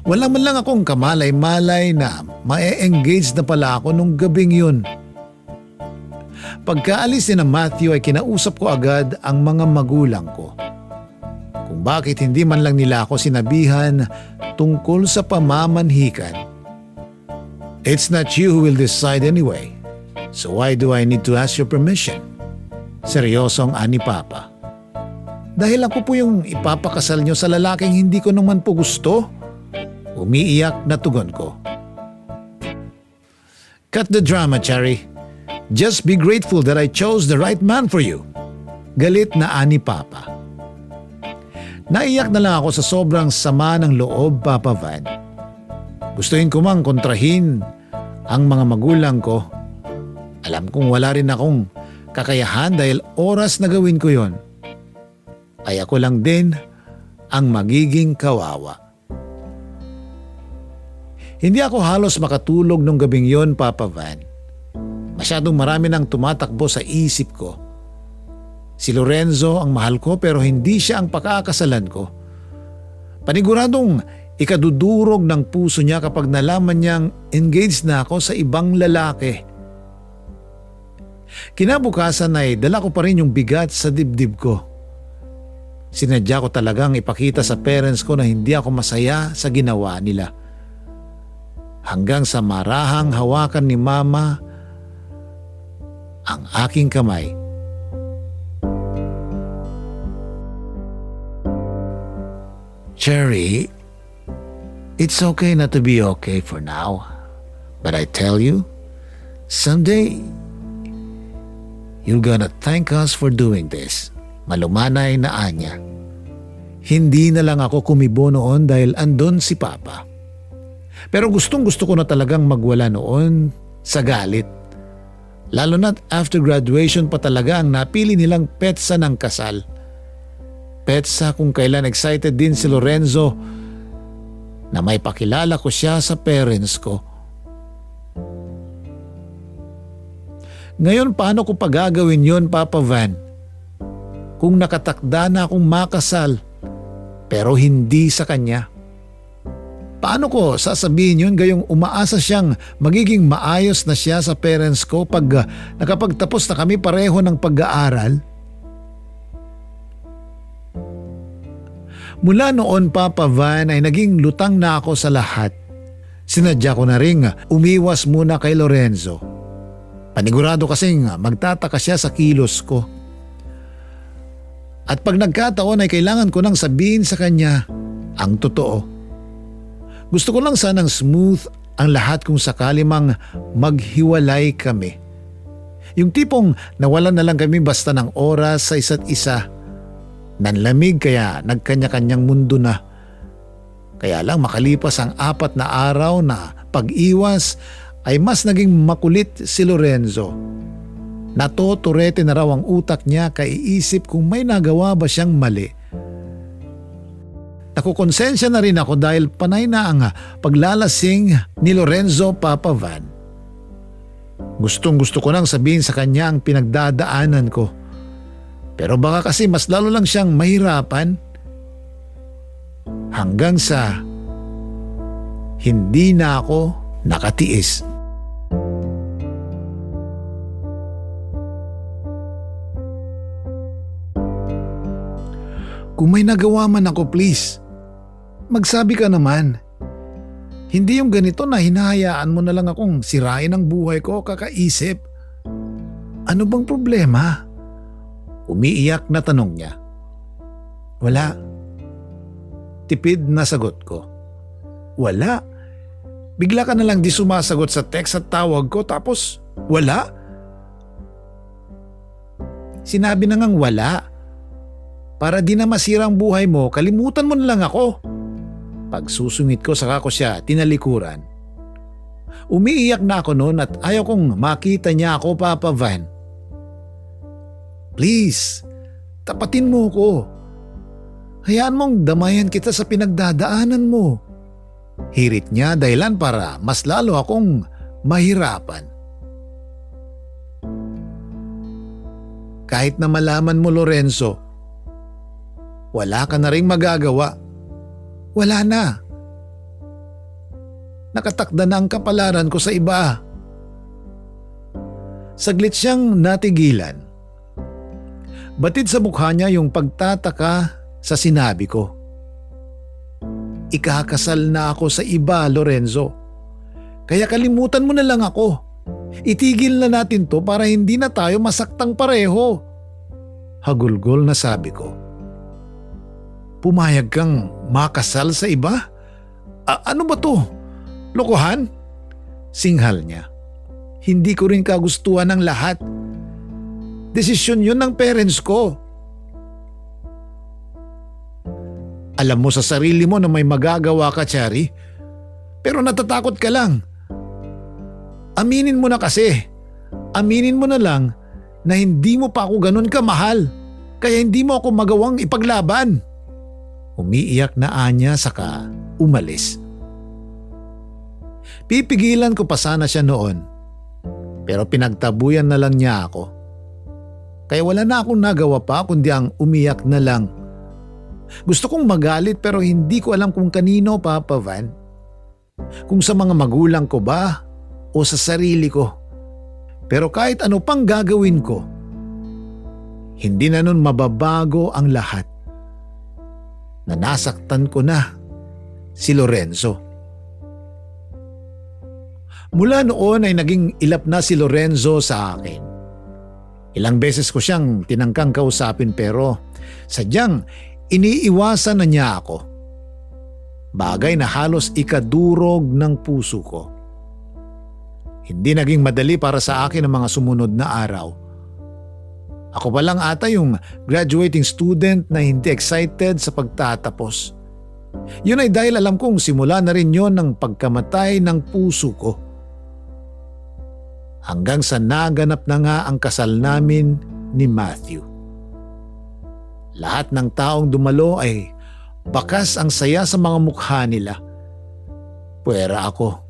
Wala man lang akong kamalay-malay na ma-engage na pala ako nung gabing yun. Pagkaalis ni na Matthew ay kinausap ko agad ang mga magulang ko. Kung bakit hindi man lang nila ako sinabihan tungkol sa pamamanhikan. It's not you who will decide anyway. So why do I need to ask your permission? Seryosong ani Papa. Dahil ako po yung ipapakasal nyo sa lalaking hindi ko naman po gusto? Umiiyak na tugon ko. Cut the drama, Cherry. Just be grateful that I chose the right man for you. Galit na ani Papa. Naiyak na lang ako sa sobrang sama ng loob, Papa Van. Gustuin ko mang kontrahin ang mga magulang ko. Alam kong wala rin akong kakayahan dahil oras na gawin ko yon. Ay ako lang din ang magiging kawawa. Hindi ako halos makatulog nung gabing yon, Papa Van. Masyadong marami nang tumatakbo sa isip ko. Si Lorenzo ang mahal ko pero hindi siya ang pakakasalan ko. Paniguradong ikadudurog ng puso niya kapag nalaman niyang engaged na ako sa ibang lalaki. Kinabukasan ay dala ko pa rin yung bigat sa dibdib ko. Sinadya ko talagang ipakita sa parents ko na hindi ako masaya sa ginawa nila. Hanggang sa marahang hawakan ni Mama ang aking kamay. Cherry, it's okay not to be okay for now. But I tell you, someday, you're gonna thank us for doing this. Malumanay na anya. Hindi na lang ako kumibo noon dahil andun si Papa. Pero gustong gusto ko na talagang magwala noon sa galit. Lalo na't after graduation pa talaga ang napili nilang petsa ng kasal. Petsa kung kailan excited din si Lorenzo na may pakilala ko siya sa parents ko. Ngayon paano ko pagagawin yon, Papa Van? Kung nakatakda na akong makasal pero hindi sa kanya. Paano ko sasabihin yun gayong umaasa siyang magiging maayos na siya sa parents ko pag nakapagtapos na kami pareho ng pag-aaral? Mula noon, Papa Van, ay naging lutang na ako sa lahat. Sinadya ko na ring umiwas muna kay Lorenzo. Panigurado kasing magtataka siya sa kilos ko. At pag nagkataon ay kailangan ko nang sabihin sa kanya ang totoo. Gusto ko lang sanang smooth ang lahat kung sakali mang maghiwalay kami. Yung tipong nawalan na lang kami basta ng oras sa isa't isa. Nanlamig kaya nagkanya-kanyang mundo na. Kaya lang makalipas ang 4 na araw na pag-iwas ay mas naging makulit si Lorenzo. Natoturete na raw ang utak niya kaiisip kung may nagawa ba siyang mali. Nakukonsensya na rin ako dahil panay na ang paglalasing ni Lorenzo, Papa Van. Gustong gusto ko nang sabihin sa kanya ang pinagdadaanan ko. Pero baka kasi mas lalo lang siyang mahirapan. Hanggang sa hindi na ako nakatiis. Kung may nagawa man ako, please, magsabi ka naman. Hindi yung ganito na hinahayaan mo na lang akong sirain ang buhay ko kakaisip. Ano bang problema? Umiiyak na tanong niya. Wala. Tipid na sagot ko. Wala. Bigla ka na lang di sumasagot sa text at tawag ko tapos wala. Sinabi na ngang wala. Para di na masira ang buhay mo, kalimutan mo na lang ako. Pagsusungit ko saka ko siya tinalikuran. Umiiyak na ako noon at ayaw kong makita niya ako, Papa Van. Please, tapatin mo ko. Hayaan mong damayan kita sa pinagdadaanan mo. Hirit niya dahilan para mas lalo akong mahirapan. Kahit na malaman mo, Lorenzo, wala ka na ring magagawa. Wala na. Nakatakda na ang kapalaran ko sa iba. Saglit siyang natigilan. Batid sa mukha niya yung pagtataka sa sinabi ko. Ikakasal na ako sa iba, Lorenzo. Kaya kalimutan mo na lang ako. Itigil na natin to para hindi na tayo masaktang pareho. Hagulgol na sabi ko. Pumayag kang makasal sa iba? Ano ba to? Lokohan? Singhal niya. Hindi ko rin kagustuhan ng lahat. Desisyon yun ng parents ko. Alam mo sa sarili mo na may magagawa ka, Cherry. Pero natatakot ka lang. Aminin mo na kasi. Aminin mo na lang na hindi mo pa ako ganun kamahal. Kaya hindi mo ako magawang ipaglaban. Umiiyak na anya saka umalis. Pipigilan ko pa sana siya noon. Pero pinagtabuyan na lang niya ako. Kaya wala na akong nagawa pa kundi ang umiyak na lang. Gusto kong magalit pero hindi ko alam kung kanino, Papa Van. Kung sa mga magulang ko ba o sa sarili ko. Pero kahit ano pang gagawin ko, hindi na nun mababago ang lahat. Na nasaktan ko na si Lorenzo. Mula noon ay naging ilap na si Lorenzo sa akin. Ilang beses ko siyang tinangkang kausapin pero sadyang iniiwasan na niya ako. Bagay na halos ikadurog ng puso ko. Hindi naging madali para sa akin ang mga sumunod na araw. Ako pa lang ata yung graduating student na hindi excited sa pagtatapos. Yun ay dahil alam kong simula na rin yon ng pagkamatay ng puso ko. Hanggang sa naganap na nga ang kasal namin ni Matthew. Lahat ng taong dumalo ay bakas ang saya sa mga mukha nila. Puwera ako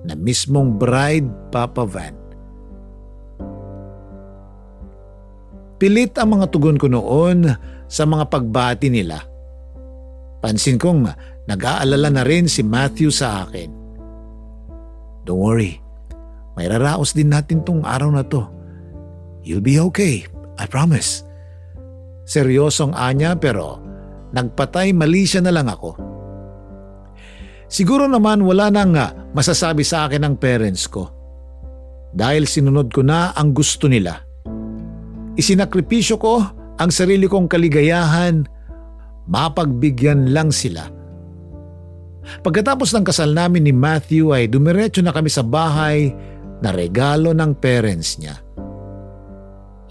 na mismong bride, Papa Van. Pilit ang mga tugon ko noon sa mga pagbati nila. Pansin kong nag-aalala na rin si Matthew sa akin. Don't worry, may raraos din natin tong araw na to. You'll be okay, I promise. Seryosong anya pero nagpatay mali siya na lang ako. Siguro naman wala nang masasabi sa akin ng parents ko. Dahil sinunod ko na ang gusto nila. Isinakripisyo ko ang sarili kong kaligayahan, mapagbigyan lang sila. Pagkatapos ng kasal namin ni Matthew ay dumiretso na kami sa bahay na regalo ng parents niya.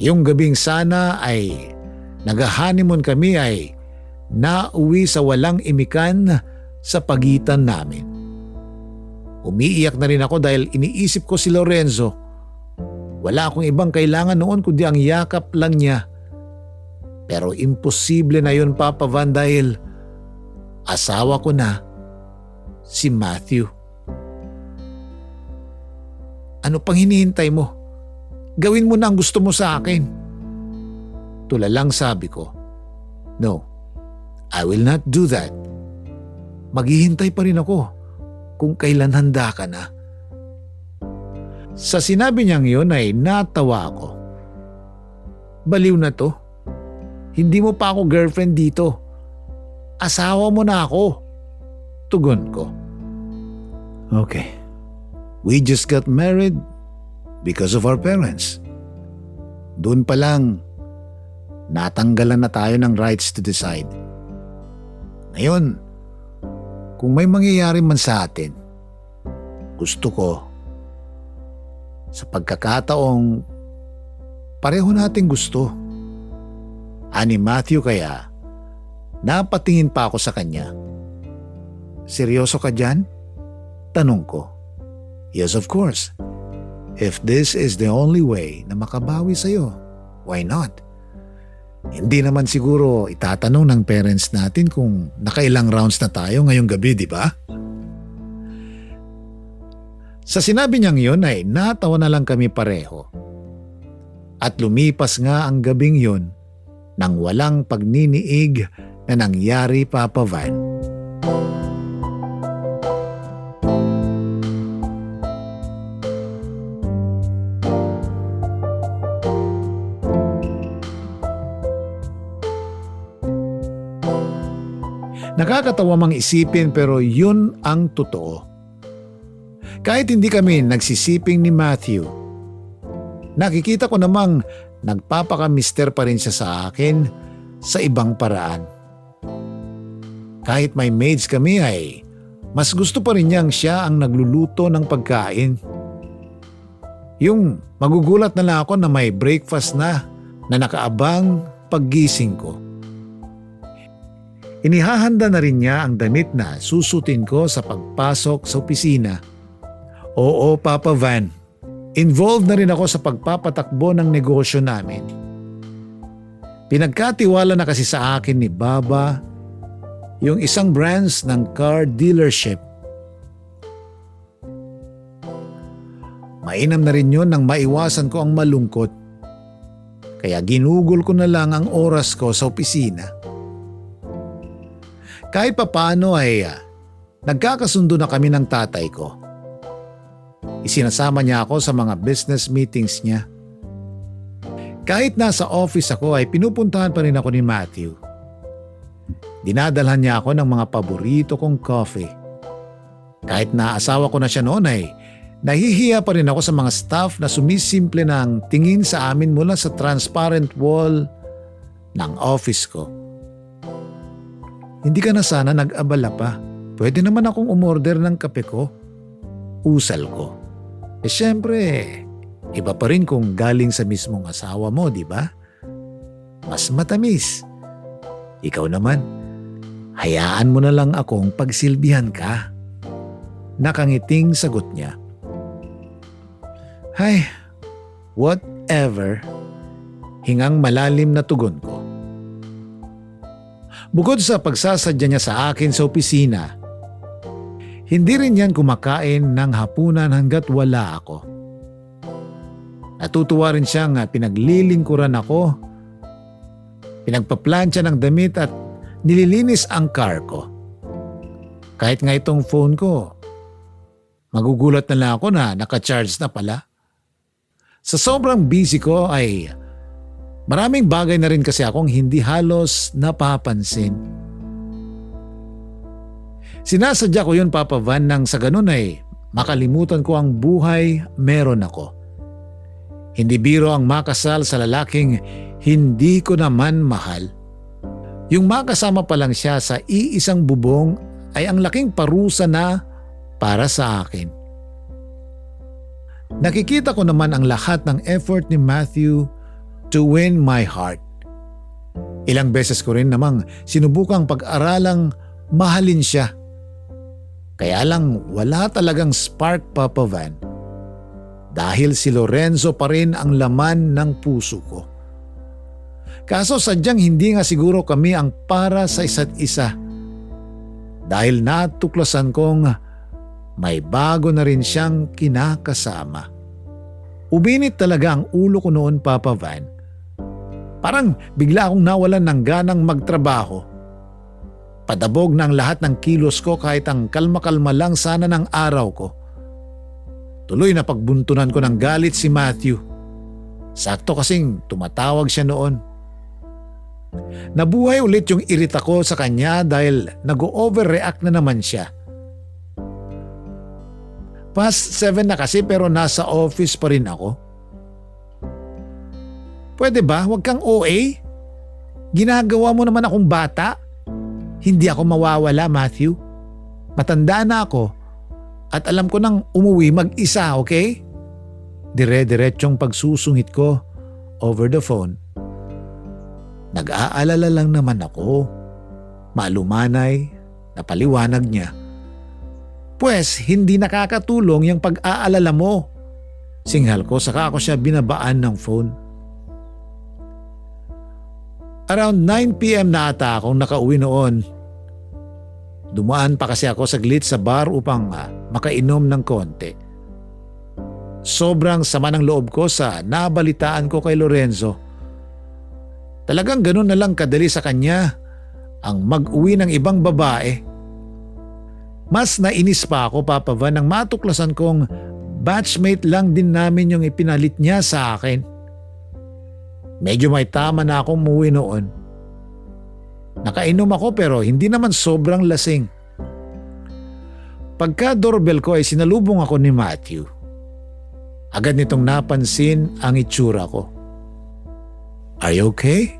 Yung gabing sana ay nag-honeymoon kami ay nauwi sa walang imikan sa pagitan namin. Umiiyak na rin ako dahil iniisip ko si Lorenzo. Wala akong ibang kailangan noon kundi ang yakap lang niya. Pero imposible na yun, Papa Van, dahil asawa ko na si Matthew. Ano pang hinihintay mo? Gawin mo na ang gusto mo sa akin. Tulalang sabi ko, no, I will not do that. Maghihintay pa rin ako kung kailan handa ka na. Sa sinabi niyang yun ay natawa ako. Baliw na to. Hindi mo pa ako girlfriend dito. Asawa mo na ako. Tugon ko. Okay. We just got married because of our parents. Doon pa lang, natanggalan na tayo ng rights to decide. Ngayon, kung may mangyayari man sa atin, gusto ko, sa pagkakataong pareho nating gusto. Ani Matthew kaya, napatingin pa ako sa kanya. Seryoso ka dyan? Tanong ko. Yes, of course. If this is the only way na makabawi sa'yo, why not? Hindi naman siguro itatanong ng parents natin kung nakailang rounds na tayo ngayong gabi, di ba? Sa sinabi niyang yun ay natawa na lang kami pareho. At lumipas nga ang gabing yun nang walang pagniniig na nangyari, Papa Van. Nakakatawa mang isipin pero yun ang totoo. Kahit hindi kami nagsisiping ni Matthew, nakikita ko namang nagpapaka-mister pa rin siya sa akin sa ibang paraan. Kahit may maids kami ay mas gusto pa rin niyang siya ang nagluluto ng pagkain. Yung magugulat na lang ako na may breakfast na nakaabang paggising ko. Inihahanda na rin niya ang damit na susutin ko sa pagpasok sa opisina. Oo, Papa Van. Involved na rin ako sa pagpapatakbo ng negosyo namin. Pinagkatiwala na kasi sa akin ni Baba yung isang branch ng car dealership. Mainam na rin yun nang maiwasan ko ang malungkot. Kaya ginugol ko na lang ang oras ko sa opisina. Kahit papaano ay nagkakasundo na kami ng tatay ko. Isinasama niya ako sa mga business meetings niya. Kahit nasa office ako ay pinupuntahan pa rin ako ni Matthew. Dinadalhan niya ako ng mga paborito kong coffee. Kahit naasawa ko na siya noon ay nahihiya pa rin ako sa mga staff na sumisimple ng tingin sa amin mula sa transparent wall ng office ko. Hindi ka na sana nag-abala pa. Pwede naman akong umorder ng kape ko. Usal ko. Siyempre, iba pa rin kung galing sa mismong asawa mo, di ba? Mas matamis. Ikaw naman, hayaan mo na lang akong pagsilbihan ka. Nakangiting sagot niya. Ay, whatever. Hingang malalim na tugon ko. Bukod sa pagsasadya niya sa akin sa opisina, hindi rin yan kumakain ng hapunan hanggat wala ako. Natutuwa rin siyang pinaglilingkuran ako, pinagpaplansya ng damit at nililinis ang car ko. Kahit nga itong phone ko, magugulat na lang ako na naka-charge na pala. Sa sobrang busy ko ay maraming bagay na rin kasi akong hindi halos napapansin. Sinasadya ko yun, Papa Van, nang sa ganun ay makalimutan ko ang buhay meron ako. Hindi biro ang makasal sa lalaking hindi ko naman mahal. Yung makasama pa lang siya sa iisang bubong ay ang laking parusa na para sa akin. Nakikita ko naman ang lahat ng effort ni Matthew to win my heart. Ilang beses ko rin namang sinubukang pag-aralang mahalin siya. Kaya lang wala talagang spark, Papa Van. Dahil si Lorenzo pa rin ang laman ng puso ko. Kaso sadyang hindi nga siguro kami ang para sa isa't isa. Dahil natuklasan kong may bago na rin siyang kinakasama. Uminit talaga ang ulo ko noon, Papa Van. Parang bigla akong nawalan ng ganang magtrabaho. Padabog na ang lahat ng kilos ko kahit ang kalma-kalma lang sana ng araw ko. Tuloy na pagbuntunan ko ng galit si Matthew. Sakto kasing tumatawag siya noon. Nabuhay ulit yung irita ko sa kanya dahil nag-overreact na naman siya. Past 7 na kasi pero nasa office pa rin ako. Pwede ba? Huwag kang OA? Ginagawa mo naman akong bata. Hindi ako mawawala, Matthew. Matanda na ako at alam ko nang umuwi mag-isa, okay? Dire-diretsyong pagsusungit ko over the phone. Nag-aalala lang naman ako. Malumanay, napaliwanag niya. Pwes, hindi nakakatulong yung pag-aalala mo. Singhal ko saka ako siya binabaan ng phone. Around 9 p.m. na ata akong nakauwi noon. Dumaan pa kasi ako saglit sa bar upang makainom ng konti. Sobrang sama ng loob ko sa nabalitaan ko kay Lorenzo. Talagang ganun na lang kadali sa kanya ang mag-uwi ng ibang babae. Mas nainis pa ako, Papa Van, nang matuklasan kong batchmate lang din namin yung ipinalit niya sa akin. Medyo may tama na akong umuwi noon. Nakainom ako pero hindi naman sobrang lasing. Pagka doorbell ko ay sinalubong ako ni Matthew. Agad nitong napansin ang itsura ko. "Are you okay?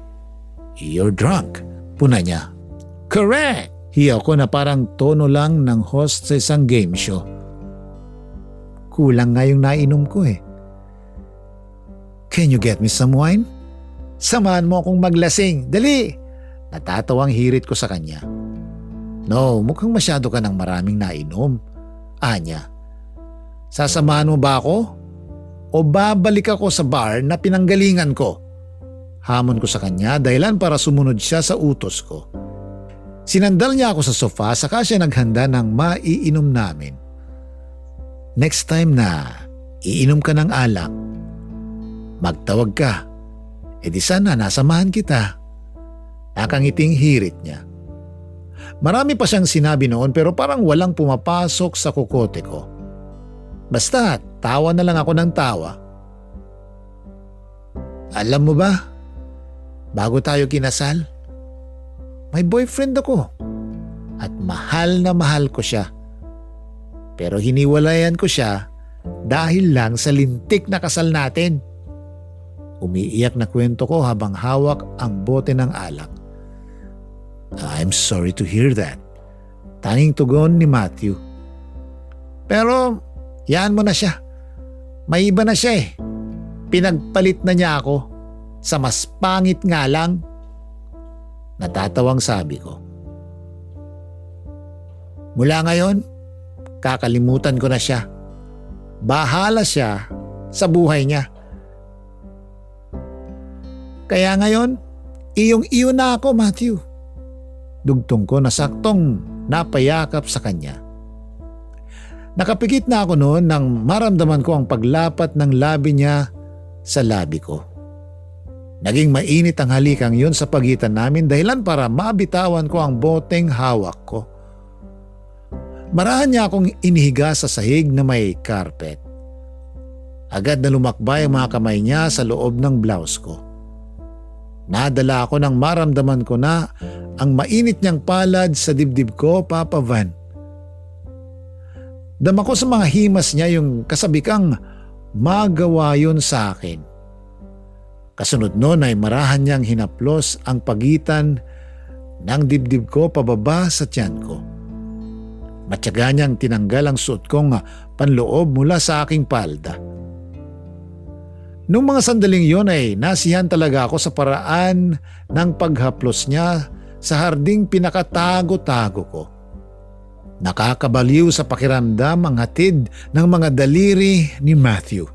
You're drunk," puna niya. "Correct!" Hiyaw ko na parang tono lang ng host sa isang game show. Kulang nga yung nainom ko eh. "Can you get me some wine?" "Samahan mo akong maglasing, dali!" Natatawang hirit ko sa kanya. "No, mukhang masyado ka ng maraming nainom," anya. "Sasamahan mo ba ako? O babalik ako sa bar na pinanggalingan ko?" Hamon ko sa kanya dahilan para sumunod siya sa utos ko. Sinandal niya ako sa sofa saka siya naghanda ng maiinom namin. "Next time na iinom ka ng alak, magtawag ka. E di sana nasamahan kita." Nakangiting hirit niya. Marami pa siyang sinabi noon pero parang walang pumapasok sa kukote ko. Basta tawa na lang ako ng tawa. "Alam mo ba, bago tayo kinasal, may boyfriend ako at mahal na mahal ko siya. Pero hiniwalayan ko siya dahil lang sa lintik na kasal natin." Umiiyak na kwento ko habang hawak ang bote ng alak. "I'm sorry to hear that." Tanging tugon ni Matthew. "Pero yaan mo na siya. May iba na siya eh. Pinagpalit na niya ako sa mas pangit nga lang." Natatawang sabi ko. "Mula ngayon, kakalimutan ko na siya. Bahala siya sa buhay niya. Kaya ngayon, iyong-iyo na ako, Matthew." Dugtong ko na saktong napayakap sa kanya. Nakapikit na ako noon nang maramdaman ko ang paglapat ng labi niya sa labi ko. Naging mainit ang halikang yun sa pagitan namin dahilan para mabitawan ko ang boteng hawak ko. Marahan niya akong inihiga sa sahig na may carpet. Agad na lumakbay ang mga kamay niya sa loob ng blouse ko. Nadala ako nang maramdaman ko na ang mainit niyang palad sa dibdib ko, Papa Van. Dama ko sa mga himas niya yung kasabikang magawa yun sa akin. Kasunod nun ay marahan niyang hinaplos ang pagitan ng dibdib ko pababa sa tiyan ko. Matyaga niyang tinanggal ang suot kong panloob mula sa aking palda. Nung mga sandaling yon ay nasiyahan talaga ako sa paraan ng paghaplos niya sa harding pinakatago-tago ko. Nakakabaliw sa pakiramdam ang hatid ng mga daliri ni Matthew.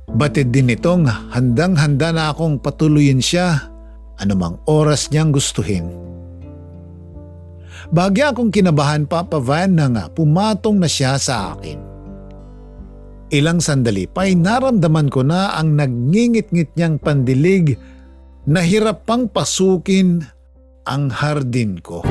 Batid din nitong handang-handa na akong patuloyin siya anumang oras niyang gustuhin. Bahagya akong kinabahan, Papa Van, nang pumatong na siya sa akin. Ilang sandali pa ay naramdaman ko na ang nagngingit-ngit niyang pandilig na hirap pang pasukin ang hardin ko.